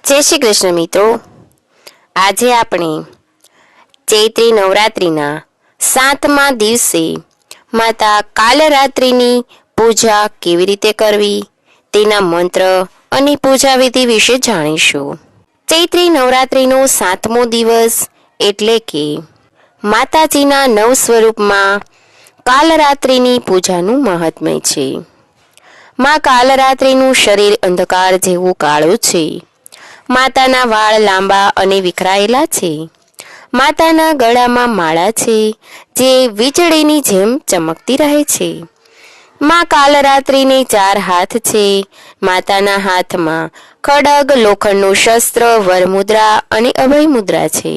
જય શ્રી કૃષ્ણ મિત્રો, આજે આપણે ચૈત્રી નવરાત્રિના 7મા દિવસે માતા કાલરાત્રિની પૂજા કેવી રીતે કરવી તેના મંત્ર અને પૂજા વિધિ વિશે જાણીશું. ચૈત્રી નવરાત્રિનો 7મો દિવસ એટલે કે માતાજીના નવ સ્વરૂપમાં કાલરાત્રિની પૂજાનું મહાત્મ્ય છે. માં કાલરાત્રિનું શરીર અંધકાર જેવું કાળું છે. માતાના વાળ લાંબા અને વિખરાયેલા છે. માતાના ગળામાં માળા છે જે વીજળીની જેમ ચમકતી રહે છે. માં કાલરાત્રિને 4 હાથ છે. માતાના હાથમાં ખડગ, લોખંડનું શસ્ત્ર, વરમુદ્રા અને અભય મુદ્રા છે.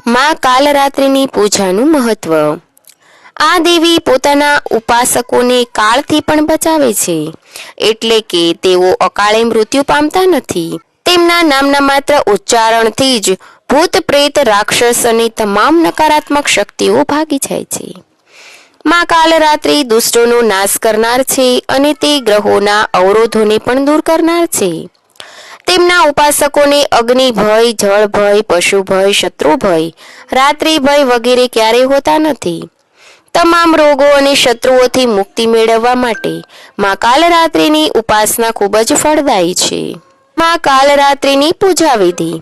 માં કાલરાત્રિની પૂજાનું મહત્વ. આ દેવી પોતાના ઉપાસકોને કાળથી પણ બચાવે છે, એટલે કે તેઓ અકાળે મૃત્યુ પામતા નથી. તેમના નામના માત્ર ઉચ્ચારણથી જ ભૂત, પ્રેત, રાક્ષસ અને તમામ નકારાત્મક શક્તિઓ ભાગી જાય છે. માં કાલરાત્રિ દુષ્ટોનો નાશ કરનાર છે અને તે ગ્રહોના અવરોધોને પણ દૂર કરનાર છે. તેમના ઉપાસકોને અગ્નિ ભય, જળ ભય, પશુ ભય, શત્રુ ભય, રાત્રિ ભય વગેરે ક્યારેય હોતા નથી. તમામ રોગો અને શત્રુઓથી મુક્તિ મેળવવા માટે માં કાલરાત્રિની ઉપાસના ખૂબ જ ફળદાયી છે. માં કાલરાત્રિની પૂજા વિધિ.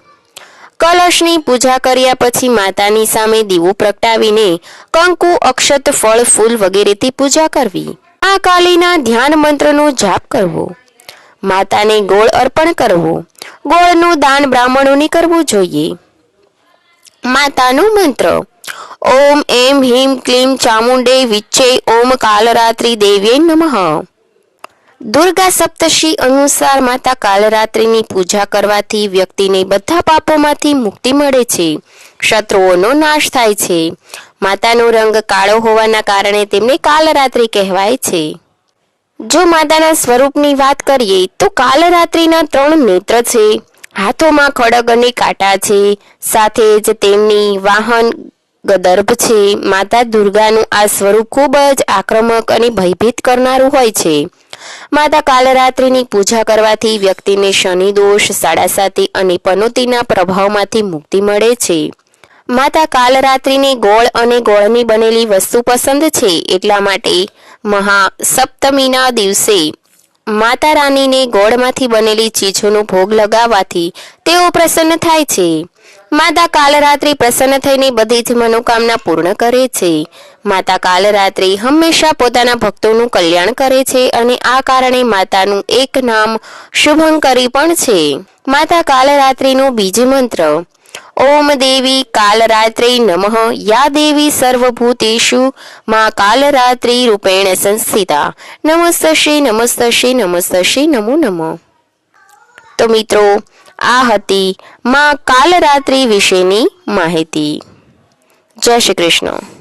કલશની પૂજા કર્યા પછી માતાની સામે દીવો પ્રગટાવીને કંકુ, અક્ષત, ફળ, ફૂલ વગેરેથી પૂજા કરવી. આ કાલીના ધ્યાન મંત્રનો જાપ કરવો. માતાને ગોળ અર્પણ કરવો. ગોળનું દાન બ્રાહ્મણોને કરવું જોઈએ. માતાનો મંત્ર. ઓમ એમ હીમ ક્લીમ ચામુંડે વિચ્છે ઓમ કાલરાત્રિ દેવ્યે નમઃ. દુર્ગા સપ્તશી અનુસાર માતા કાલરાત્રિની પૂજા કરવાથી વ્યક્તિને બધા પાપોમાંથી મુક્તિ મળે છે. શત્રુઓનો નાશ થાય છે. માતાનો રંગ કાળો હોવાના કારણે તેમને કાલરાત્રિ કહેવાય છે. જો માતાના સ્વરૂપની વાત કરીએ તો કાલરાત્રિના 3 નેત્ર છે. હાથોમાં ખડગ અને કાંટા છે. સાથે જ તેમની વાહન ગદર્ભ છે. માતા દુર્ગાનું આ સ્વરૂપ ખૂબ જ આક્રમક અને ભયભીત કરનારું હોય છે. માતા કાલરાત્રિની પૂજા કરવાથી વ્યક્તિને શનિ દોષ, સાડાસાતી અને પનોતીના પ્રભાવમાંથી મુક્તિ મળે છે. માતા કાલરાત્રિને ગોળ અને ગોળની બનેલી વસ્તુ પસંદ છે, એટલા માટે મહાસપ્તમીના દિવસે માતા રાનીને ગોળમાંથી બનેલી ચીજોનો ભોગ લગાવવાથી તેઓ પ્રસન્ન થાય છે. માતા કાલરાત્રિ પ્રસન્ન થઈને બધી જ મનોકામના પૂર્ણ કરે છે. માતા કાલરાત્રિ હંમેશા પોતાના ભક્તોનું કલ્યાણ કરે છે અને આ કારણે માતાનું એક નામ શુભંકરી પણ છે. માતા કાલરાત્રિનો બીજો મંત્ર. ઓમ દેવી કાલરાત્રે નમઃ. યા દેવી સર્વભૂતેષુ માં કાલરાત્રિ રૂપેણ સંસ્થિતા. નમસ્તશ્રી નમસ્તશ્રી નમસ્તશ્રી નમો નમઃ. તો મિત્રો, આ હતી માં કાલરાત્રિ વિશેની માહિતી. જય શ્રી કૃષ્ણ.